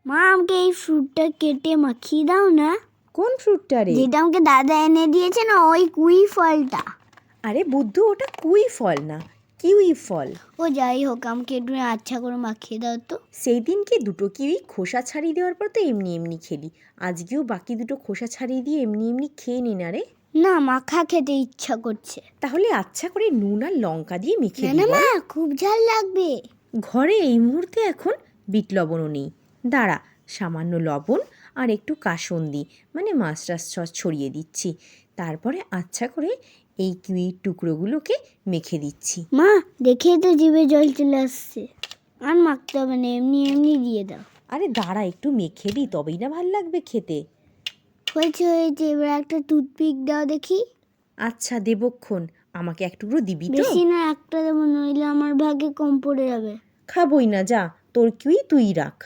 মা, আমাকে এই ফ্রুটটা কেটে মাখিয়ে দাও না। কোন ফ্রুটটা রে? যেটা আমাকে দাদা এনে দিয়েছে না, ওই কুই ফলটা। আরে বুদ্ধু, ওটা কুই ফল না, কিউই ফল। ও যাই হোক, আমাকে একটু আচ্ছা করে মাখিয়ে দাও তো। সেই দিনকে দুটো কিউই খোসা ছাড়িয়ে দেওয়ার পর তো এমনি এমনি খেলি, আজকেও বাকি দুটো খোসা ছাড়িয়ে দিয়ে এমনি এমনি খেয়ে নি না রে। না, মাখা খেতে ইচ্ছা করছে। তাহলে আচ্ছা করে নুন আর লঙ্কা দিয়ে মেখে না দিই না বল। মা, খুব ঝাল লাগবে। ঘরে এই মুহূর্তে এখন বিট লবণও নেই। দাঁড়া, সামান্য লবণ আর একটু কাসুন্দি মানে মাস্টার্ড সস ছড়িয়ে দিচ্ছি, তারপরে আচ্ছা করে এই কিউইর টুকরোগুলোকে মেখে দিচ্ছি। মা, দেখেই তো জিভে জল চলে আসছে। আর মাখতে হবে না, এমনি এমনি দিয়ে দাও। আরে দাঁড়া, একটু মেখে দিই, তবেই না ভাল লাগবে খেতে। হয়েছে হয়েছে, এবার একটা টুথপিক দাও দেখি। আচ্ছা দেবক্ষণ, আমাকে এক টুকরো দিবি তো? বেশি না, একটা দেবো, নইলে আমার ভাগে কম পড়ে যাবে। খাবই না, যা, তোর কিউই তুই রাখ।